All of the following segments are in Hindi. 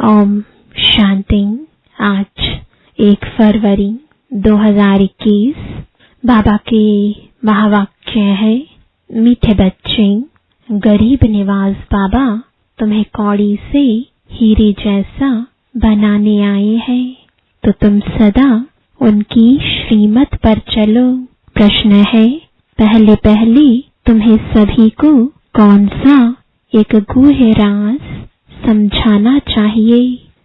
ओम शांति। आज 1 फरवरी 2021 बाबा के महावाक्य है। मीठे बच्चे, गरीब निवाज बाबा तुम्हें कौड़ी से हीरे जैसा बनाने आए हैं, तो तुम सदा उनकी श्रीमत पर चलो। प्रश्न है, पहले पहले तुम्हें सभी को कौन सा एक गूढ़ राज समझाना चाहिए?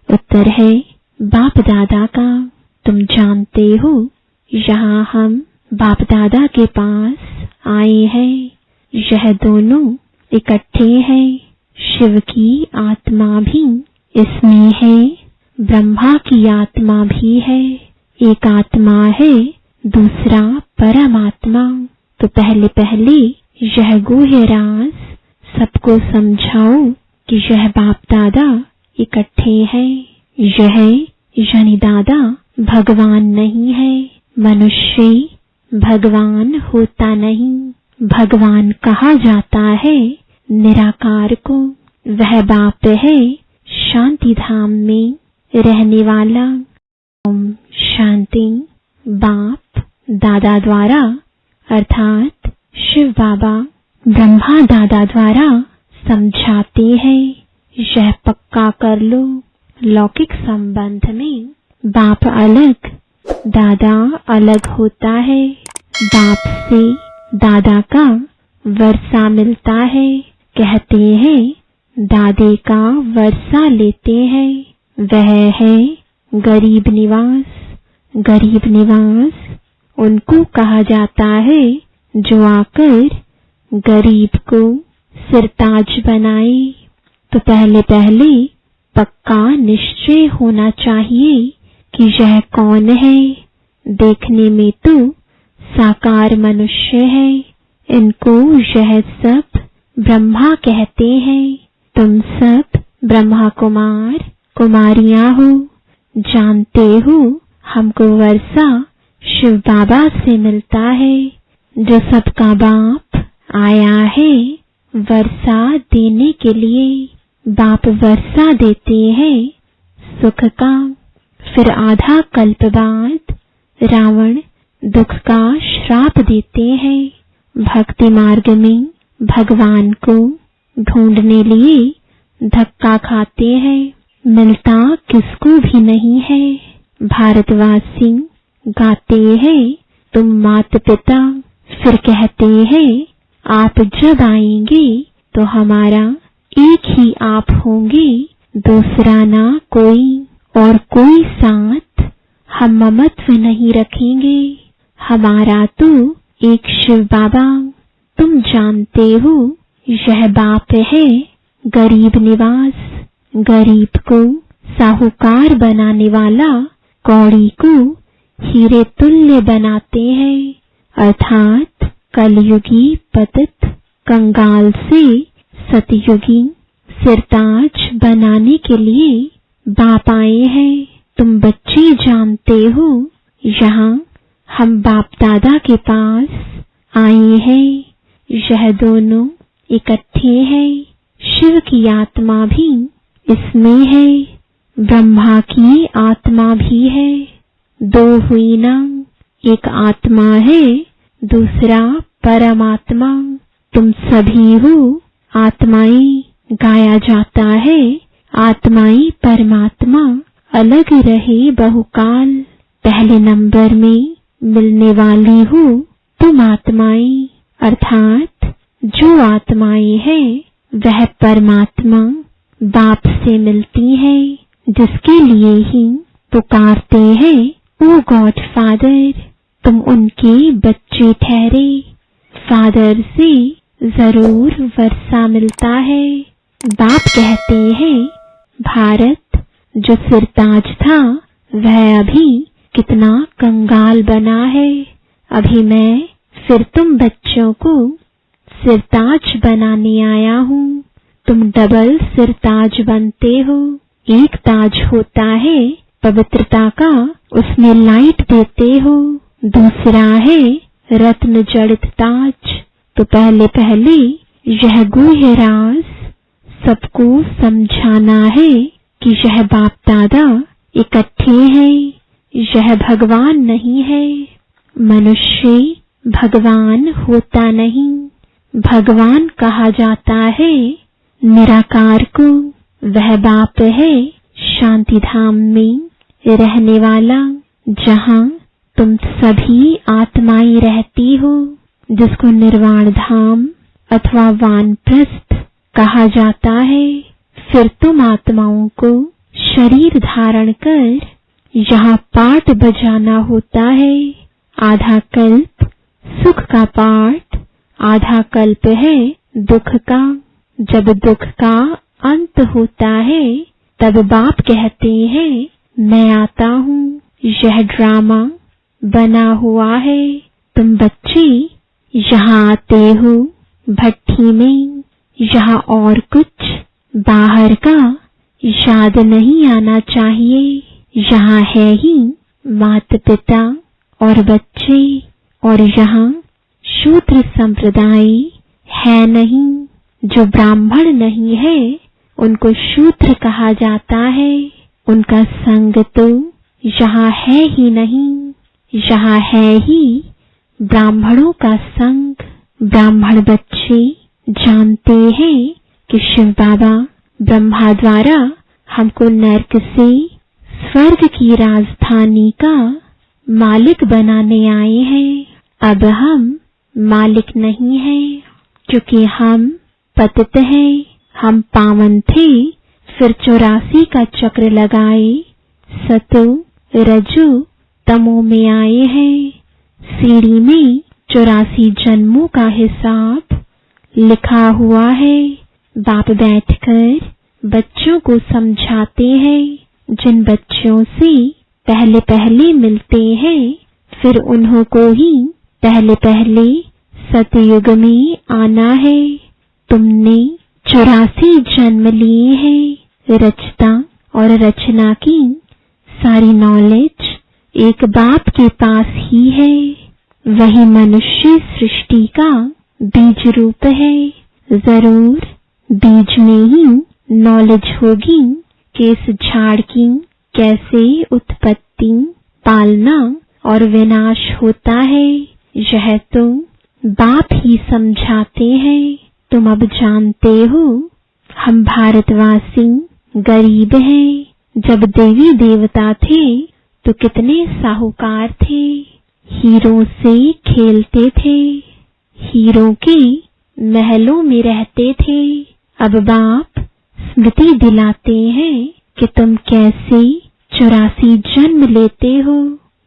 उत्तर है बाप दादा का। तुम जानते हो, यहाँ हम बाप दादा के पास आए हैं। यह दोनों इकट्ठे हैं। शिव की आत्मा भी इसमें है, ब्रह्मा की आत्मा भी है। एक आत्मा है, दूसरा परमात्मा। तो पहले पहले यह गूढ़ राज सबको समझाओ कि यह बाप दादा इकट्ठे हैं। यह यानी दादा भगवान नहीं है। मनुष्य भगवान होता नहीं। भगवान कहा जाता है निराकार को। वह बाप है शांति धाम में रहने वाला। ओम शांति। बाप दादा द्वारा अर्थात शिव बाबा ब्रह्मा दादा द्वारा समझाते हैं, यह पक्का कर लो। लौकिक संबंध में बाप अलग, दादा अलग होता है। बाप से दादा का वर्षा मिलता है। कहते हैं दादे का वर्षा लेते हैं। वह है गरीब निवास। गरीब निवास उनको कहा जाता है जो आकर गरीब को सिरताज बनाए। तो पहले पहले पक्का निश्चय होना चाहिए कि यह कौन है। देखने में तो साकार मनुष्य है, इनको यह सब ब्रह्मा कहते हैं। तुम सब ब्रह्मा कुमार कुमारियां हो। जानते हो हमको वर्षा शिव बाबा से मिलता है, जो सबका बाप आया है वर्षा देने के लिए। बाप वर्षा देते हैं सुख का। फिर आधा कल्प बाद रावण दुख का श्राप देते हैं। भक्ति मार्ग में भगवान को ढूंढने लिए धक्का खाते हैं, मिलता किसको भी नहीं है। भारतवासी गाते हैं तुम मात पिता। फिर कहते हैं आप जब आएंगे तो हमारा एक ही आप होंगे, दूसरा ना कोई। और कोई साथ हम ममत्व नहीं रखेंगे। हमारा तो एक शिव बाबा। तुम जानते हो यह बाप है गरीब निवास। गरीब को साहूकार बनाने वाला कौड़ी को हीरे तुल्य बनाते हैं। अर्थात कलयुगी पतित कंगाल से सतयुगी सिरताज बनाने के लिए बाप आए हैं। तुम बच्चे जानते हो, यहाँ हम बाप दादा के पास आए हैं। यह दोनों इकट्ठे हैं। शिव की आत्मा भी इसमें है, ब्रह्मा की आत्मा भी है। दो हुई ना, एक आत्मा है, दूसरा परमात्मा। तुम सभी हो आत्माएं। गाया जाता है आत्माएं परमात्मा अलग रहे बहुकाल। पहले नंबर में मिलने वाली हो तुम आत्माएं। अर्थात जो आत्माएं हैं वह परमात्मा बाप से मिलती है, जिसके लिए ही पुकारते हैं ओ गॉड फादर। तुम उनके बच्चे ठहरे। फादर से जरूर वर्षा मिलता है। बाप कहते हैं भारत जो सिरताज था वह अभी कितना कंगाल बना है। अभी मैं फिर तुम बच्चों को सिरताज बनाने आया हूँ। तुम डबल सिरताज बनते हो। एक ताज होता है पवित्रता का, उसमें लाइट देते हो। दूसरा है रत्न जड़ित ताज। तो पहले पहले यह गूढ़ राज सबको समझाना है कि यह बाप दादा इकट्ठे हैं, यह भगवान नहीं है। मनुष्य भगवान होता नहीं। भगवान कहा जाता है निराकार को। वह बाप है शांति धाम में रहने वाला, जहां तुम सभी आत्माएं रहती हो, जिसको निर्वाण धाम अथवा वानप्रस्थ कहा जाता है। फिर तुम आत्माओं को शरीर धारण कर यहाँ पाठ बजाना होता है। आधा कल्प सुख का पाठ, आधा कल्प है दुख का। जब दुख का अंत होता है तब बाप कहते हैं मैं आता हूँ। यह ड्रामा बना हुआ है। तुम बच्चे यहाँ आते हो भट्ठी में, यहाँ और कुछ बाहर का याद नहीं आना चाहिए। यहाँ है ही माता पिता और बच्चे, और यहाँ शूद्र संप्रदाय है नहीं। जो ब्राह्मण नहीं है उनको शूद्र कहा जाता है। उनका संग तो यहाँ है ही नहीं। यहाँ है ही ब्राह्मणों का संग। ब्राह्मण बच्चे जानते हैं कि शिव बाबा ब्रह्मा द्वारा हमको नरक से स्वर्ग की राजधानी का मालिक बनाने आए हैं। अब हम मालिक नहीं हैं, क्योंकि हम पतित हैं। हम पावन थे, फिर 84 का चक्र लगाए, सतो रजो तमो में आए हैं। सीढ़ी में 84 जन्मों का हिसाब लिखा हुआ है। बाप बैठकर बच्चों को समझाते हैं। जिन बच्चों से पहले पहले मिलते हैं, फिर उन्हों को ही पहले पहले सतयुग में आना है। तुमने 84 जन्म लिए हैं। रचता और रचना की सारी नॉलेज एक बाप के पास ही है। वही मनुष्य सृष्टि का बीज रूप है। जरूर बीज में ही नॉलेज होगी कि इस झाड़ की कैसे उत्पत्ति, पालना और विनाश होता है। यह तो बाप ही समझाते हैं। तुम अब जानते हो हम भारतवासी गरीब हैं। जब देवी देवता थे तो कितने साहूकार थे। हीरों से खेलते थे, हीरों के महलों में रहते थे। अब बाप स्मृति दिलाते हैं कि तुम कैसे 84 जन्म लेते हो।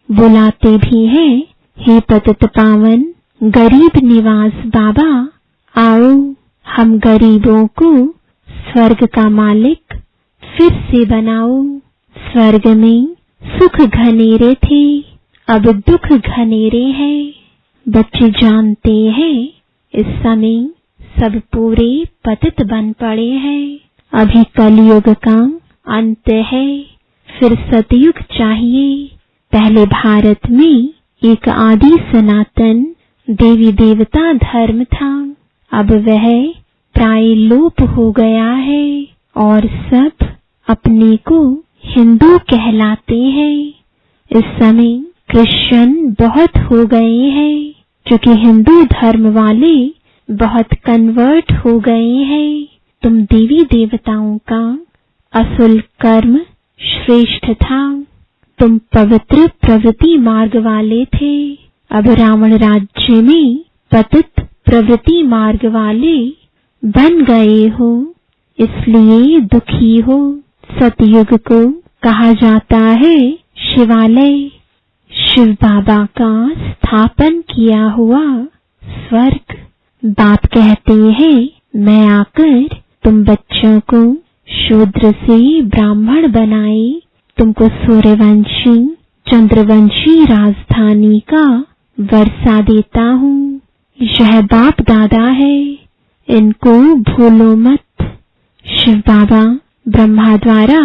बुलाते भी हैं, हे पतित पावन गरीब निवास बाबा, आओ हम गरीबों को स्वर्ग का मालिक फिर से बनाओ। स्वर्ग में सुख घनेरे थे, अब दुख घनेरे हैं। बच्चे जानते हैं इस समय सब पूरे पतित बन पड़े हैं। अभी कलयुग का अंत है, फिर सतयुग चाहिए। पहले भारत में एक आदि सनातन देवी देवता धर्म था। अब वह प्राय लोप हो गया है और सब अपने को हिंदू कहलाते हैं। इस समय क्रिश्चियन बहुत हो गए हैं, क्योंकि हिंदू धर्म वाले बहुत कन्वर्ट हो गए हैं। तुम देवी देवताओं का असुल कर्म श्रेष्ठ था। तुम पवित्र प्रवृत्ति मार्ग वाले थे। अब रावण राज्य में पतित प्रवृत्ति मार्ग वाले बन गए हो, इसलिए दुखी हो। सतयुग को कहा जाता है शिवालय। शिव बाबा का स्थापन किया हुआ स्वर्ग। बाप कहते हैं मैं आकर तुम बच्चों को शूद्र से ब्राह्मण बनाए, तुमको सूर्यवंशी चंद्रवंशी राजधानी का वर्षा देता हूँ। यह बाप दादा है, इनको भूलो मत। शिव बाबा ब्रह्मा द्वारा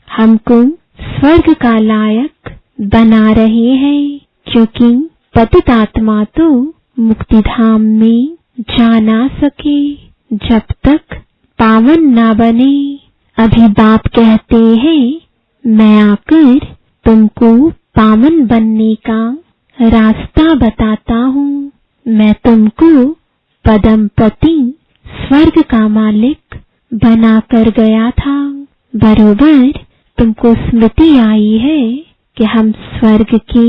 हमको स्वर्ग का लायक बना रहे हैं, क्योंकि पतित आत्मा तो मुक्ति धाम में जा ना सके जब तक पावन ना बने। अभी बाप कहते हैं मैं आकर तुमको पावन बनने का रास्ता बताता हूँ। मैं तुमको पदमपति स्वर्ग का मालिक बनाकर गया था। बरोबर तुमको स्मृति आई है कि हम स्वर्ग के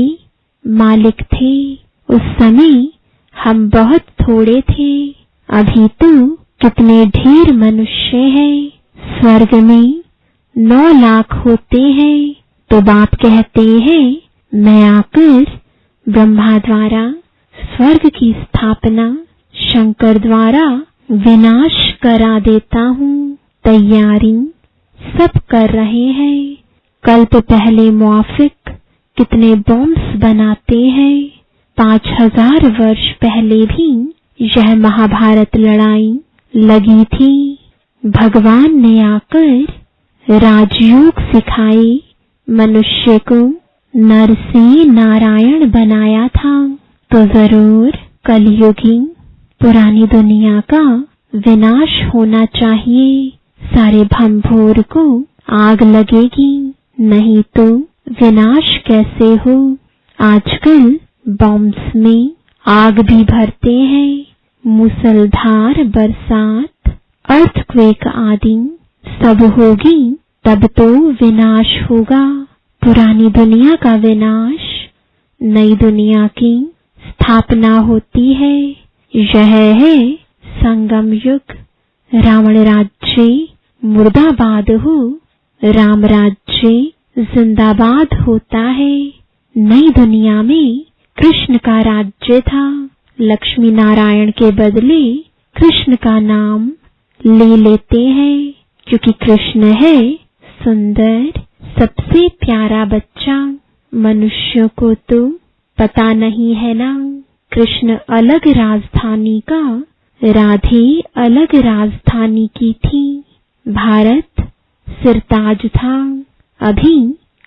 मालिक थे। उस समय हम बहुत थोड़े थे। अभी तो कितने ढेर मनुष्य हैं। स्वर्ग में 9 लाख होते हैं। तो बाप कहते हैं मैं आकर ब्रह्मा द्वारा स्वर्ग की स्थापना, शंकर द्वारा विनाश करा देता हूँ। तैयारी सब कर रहे हैं। कल्प पहले मुआफिक कितने बॉम्ब्स बनाते हैं। 5000 वर्ष पहले भी यह महाभारत लड़ाई लगी थी। भगवान ने आकर राजयोग सिखाए। मनुष्य को नर से नारायण बनाया था। तो जरूर कलयुगी पुरानी दुनिया का विनाश होना चाहिए। सारे भंभोर को आग लगेगी, नहीं तो विनाश कैसे हो। आजकल बॉम्ब्स में आग भी भरते हैं। मूसलधार बरसात, अर्थक्वेक आदि सब होगी तब तो विनाश होगा। पुरानी दुनिया का विनाश, नई दुनिया की स्थापना होती है। यह है संगम युग। रावण राज्य मुर्दाबाद हो, राम राज्य जिंदाबाद होता है। नई दुनिया में कृष्ण का राज्य था। लक्ष्मी नारायण के बदले कृष्ण का नाम ले लेते हैं, क्योंकि कृष्ण है सुंदर, सबसे प्यारा बच्चा। मनुष्यों को तो पता नहीं है ना। कृष्ण अलग राजधानी का, राधे अलग राजधानी की थी। भारत सिरताज था, अभी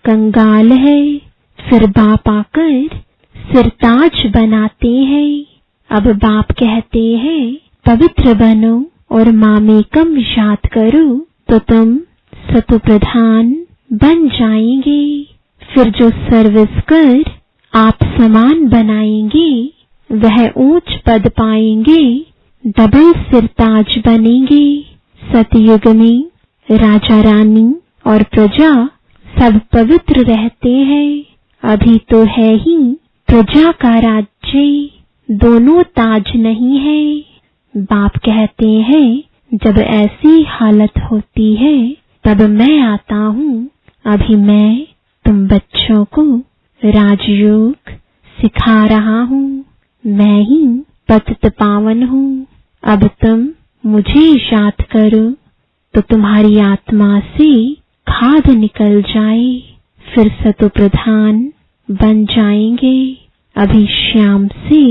कंगाल है। फिर बाप आकर सिरताज बनाते हैं। अब बाप कहते हैं पवित्र बनो और मामेकम याद करो तो तुम सतो प्रधान बन जाएंगे। फिर जो सर्विस कर आप समान बनाएंगे वह ऊंच पद पाएंगे, डबल सिरताज बनेंगे। सतयुग में राजा रानी और प्रजा सब पवित्र रहते हैं। अभी तो है ही प्रजा का राज्य, दोनों ताज नहीं है। बाप कहते हैं जब ऐसी हालत होती है तब मैं आता हूँ। अभी मैं तुम बच्चों को राजयोग सिखा रहा हूँ। मैं ही पतित पावन हूँ। अब तुम मुझे याद करो तो तुम्हारी आत्मा से खाद निकल जाए, फिर सतो प्रधान बन जाएंगे। अभी श्याम से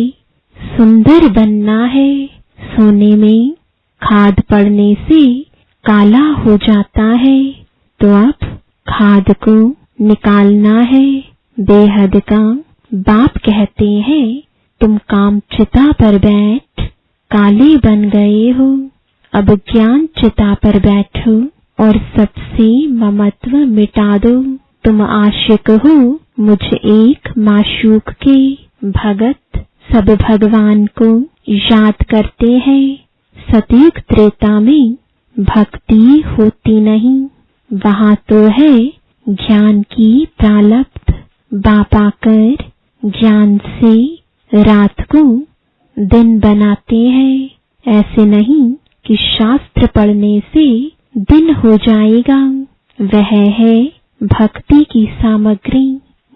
सुंदर बनना है। सोने में खाद पड़ने से काला हो जाता है, तो अब खाद को निकालना है। बेहद का बाप कहते हैं तुम काम चिता पर बैठ काले बन गए हो। अब ज्ञान चिता पर बैठो और सबसे ममत्व मिटा दो। तुम आशिक हो मुझ एक माशूक के। भगत सब भगवान को याद करते हैं। सतयुग त्रेता में भक्ति होती नहीं, वहां तो है ज्ञान की प्रालब्ध। बाप आकर ज्ञान से रात को दिन बनाते हैं। ऐसे नहीं कि शास्त्र पढ़ने से दिन हो जाएगा। वह है भक्ति की सामग्री।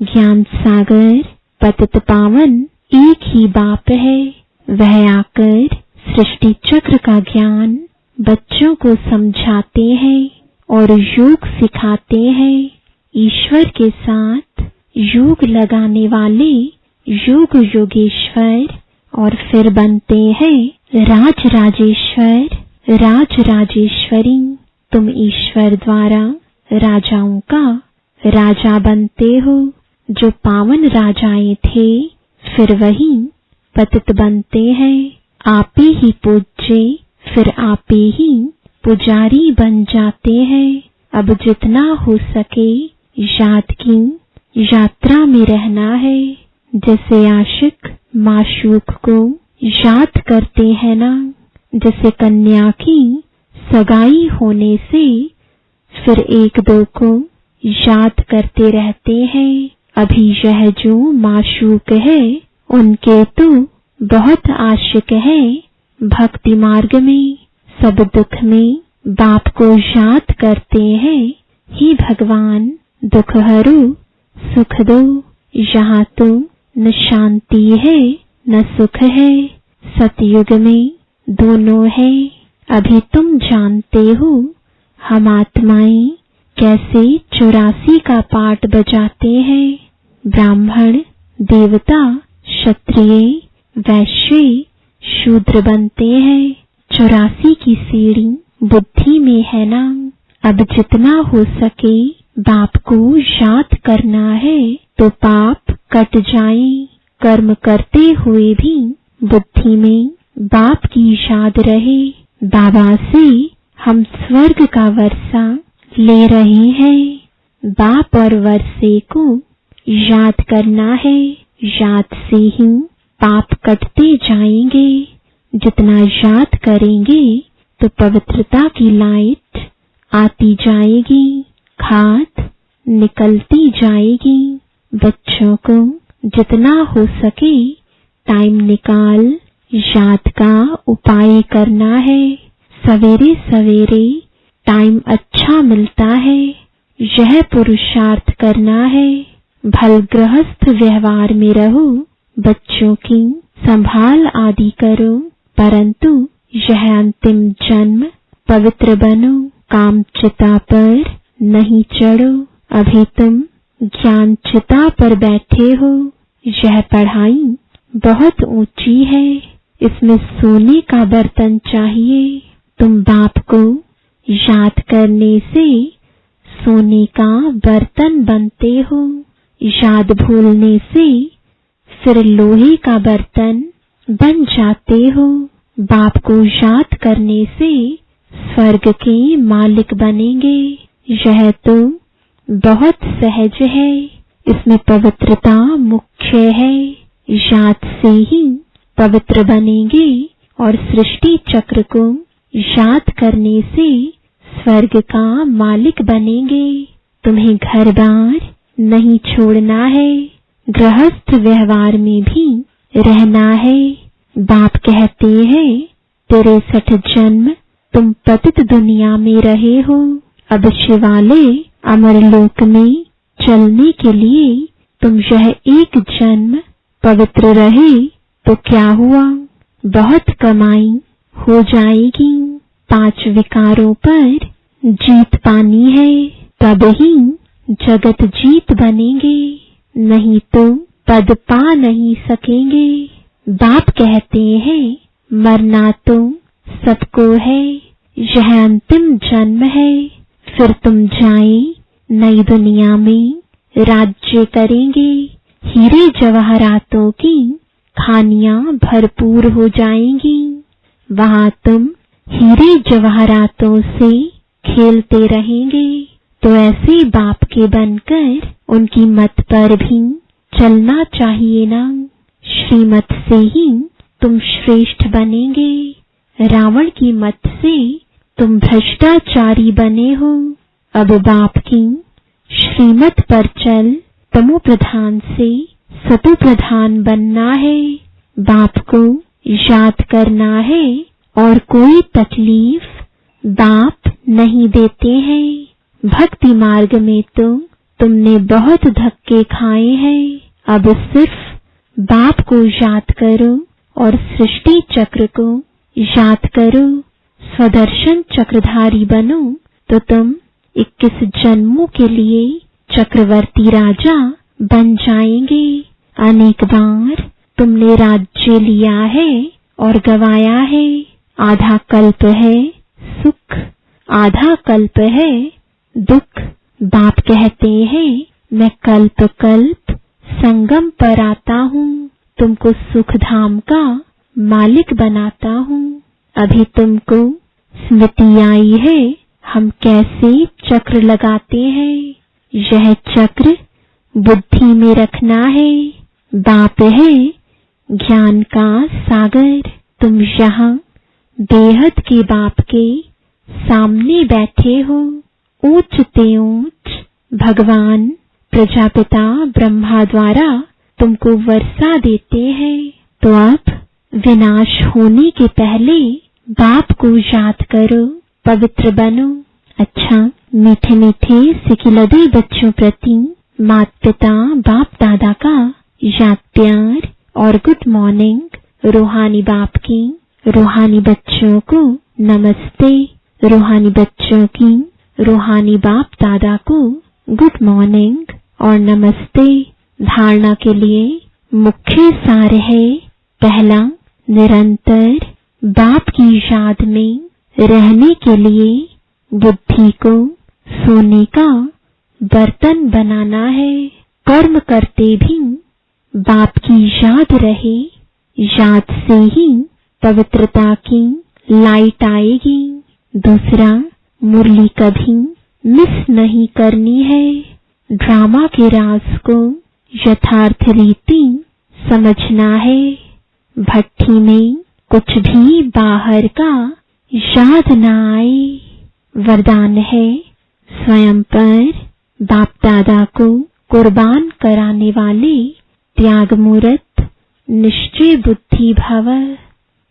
ज्ञान सागर पतित पावन एक ही बाप है। वह आकर सृष्टि चक्र का ज्ञान बच्चों को समझाते हैं और योग सिखाते हैं। ईश्वर के साथ योग लगाने वाले योग योगेश्वर और फिर बनते हैं राज राजेश्वर, राज राजेश्वरी। तुम ईश्वर द्वारा राजाओं का राजा बनते हो। जो पावन राजाएं थे फिर वही पतित बनते हैं। आपे ही पूज्य फिर आपे ही पुजारी बन जाते हैं। अब जितना हो सके याद की यात्रा में रहना है। जैसे आशिक माशूक को याद करते हैं ना, जैसे कन्या की सगाई होने से फिर एक दो को याद करते रहते हैं। अभी यह जो माशूक है उनके तो बहुत आशिक है भक्ति मार्ग में। सब दुख में बाप को याद करते हैं, हे भगवान दुख हरो सुख दो। यहाँ तो न शांति है न सुख है, सतयुग में दोनों है। अभी तुम जानते हो हम आत्माएं कैसे 84 का पाठ बजाते हैं। ब्राह्मण देवता क्षत्रिय वैश्य शूद्र बनते हैं। 84 की सीढ़ी बुद्धि में है ना। अब जितना हो सके बाप को याद करना है तो पाप कट जाए। कर्म करते हुए भी बुद्धि में बाप की याद रहे। बाबा से हम स्वर्ग का वर्षा ले रहे हैं। बाप और वर्षे को याद करना है। याद से ही पाप कटते जाएंगे। जितना याद करेंगे तो पवित्रता की लाइट आती जाएगी, खाद निकलती जाएगी। बच्चों को जितना हो सके टाइम निकाल याद का उपाय करना है। सवेरे सवेरे टाइम अच्छा मिलता है, यह पुरुषार्थ करना है। भल गृहस्थ व्यवहार में रहो, बच्चों की संभाल आदि करो, परंतु यह अंतिम जन्म पवित्र बनो। काम चिता पर नहीं चढ़ो। अभी तुम ज्ञान चिता पर बैठे हो। यह पढ़ाई बहुत ऊंची है, इसमें सोने का बर्तन चाहिए। तुम बाप को याद करने से सोने का बर्तन बनते हो। याद भूलने से फिर लोहे का बर्तन बन जाते हो। बाप को याद करने से स्वर्ग के मालिक बनेंगे। यह तो बहुत सहज है, इसमें पवित्रता मुख्य है। याद से ही पवित्र बनेंगे और सृष्टि चक्र को याद करने से स्वर्ग का मालिक बनेंगे। तुम्हें घर बार नहीं छोड़ना है, गृहस्थ व्यवहार में भी रहना है। बाप कहते हैं 63 जन्म तुम पतित दुनिया में रहे हो। अब शिवालय अमरलोक में चलने के लिए तुम यह एक जन्म पवित्र रहे तो क्या हुआ, बहुत कमाई हो जाएगी। 5 विकारों पर जीत पानी है, तब ही जगत जीत बनेंगे, नहीं तो पद पा नहीं सकेंगे। बाप कहते हैं मरना तो सबको है, यह अंतिम जन्म है। फिर तुम जाए नई दुनिया में राज्य करेंगे। हीरे जवाहरातों की खानियां भरपूर हो जाएंगी। वहां तुम हीरे जवाहरातों से खेलते रहेंगे। तो ऐसे बाप के बनकर उनकी मत पर भी चलना चाहिए ना। श्रीमत से ही तुम श्रेष्ठ बनेंगे। रावण की मत से तुम भ्रष्टाचारी बने हो। अब बाप की श्रीमत पर चल तमो प्रधान से सतो प्रधान बनना है। बाप को याद करना है और कोई तकलीफ बाप नहीं देते हैं। भक्ति मार्ग में तो तुमने बहुत धक्के खाए हैं। अब सिर्फ बाप को याद करो और सृष्टि चक्र को याद करो। स्वदर्शन चक्रधारी बनो तो तुम 21 जन्मों के लिए चक्रवर्ती राजा बन जाएंगे। अनेक बार तुमने राज्य लिया है और गवाया है। आधा कल्प है सुख, आधा कल्प है दुख। बाप कहते हैं मैं कल्प कल्प संगम पर आता हूँ, तुमको सुख धाम का मालिक बनाता हूँ। अभी तुमको स्मृति आई है हम कैसे चक्र लगाते हैं। यह चक्र बुद्धि में रखना है। बाप है ज्ञान का सागर। तुम यहाँ बेहद के बाप के सामने बैठे हो। ऊंच ते ऊंच भगवान प्रजापिता ब्रह्मा द्वारा तुमको वर्षा देते हैं। तो अब विनाश होने के पहले बाप को याद करो, पवित्र बनो। अच्छा, मीठे मीठे सिखिलदे बच्चों प्रति माता पिता बाप दादा का याद प्यार और गुड मॉर्निंग। रूहानी बाप की रूहानी बच्चों को नमस्ते। रूहानी बच्चों की रूहानी बाप दादा को गुड मॉर्निंग और नमस्ते। धारणा के लिए मुख्य सार है। पहला, निरंतर बाप की याद में रहने के लिए बुद्धि को सोने का बर्तन बनाना है। कर्म करते भी बाप की याद रहे। याद से ही पवित्रता की लाइट आएगी। दूसरा, मुरली कभी मिस नहीं करनी है। ड्रामा के राज को यथार्थ रीति समझना है। भट्टी में कुछ भी बाहर का याद न आए। वरदान है, स्वयं पर बाप दादा को कुर्बान कराने वाले त्याग मूर्त निश्चय बुद्धि भव।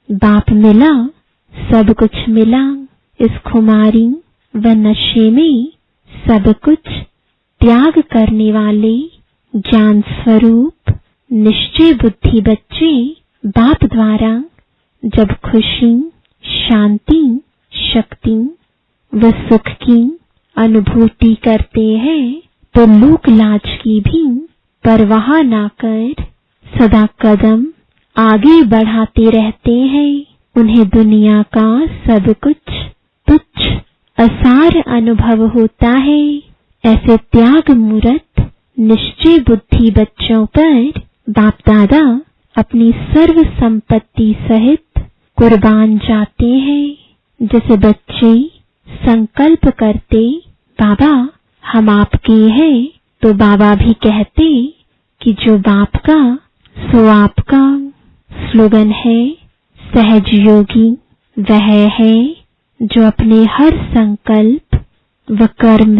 बाप मिला, सब कुछ मिला। इस खुमारी व नशे में सब कुछ त्याग करने वाले ज्ञान स्वरूप निश्चय बुद्धि बच्चे बाप द्वारा जब खुशी, शांति, शक्ति व सुख की अनुभूति करते हैं तो लोक लाज की भी परवाह न कर सदा कदम आगे बढ़ाते रहते हैं। उन्हें दुनिया का सब कुछ तुच्छ असार अनुभव होता है। ऐसे त्याग मूर्त निश्चय बुद्धि बच्चों पर बाप दादा अपनी सर्व संपत्ति सहित कुर्बान जाते हैं। जैसे बच्चे संकल्प करते, बाबा हम आपके हैं, तो बाबा भी कहते कि जो बाप का सो आपका। स्लोगन है, सहज योगी वह है जो अपने हर संकल्प व कर्म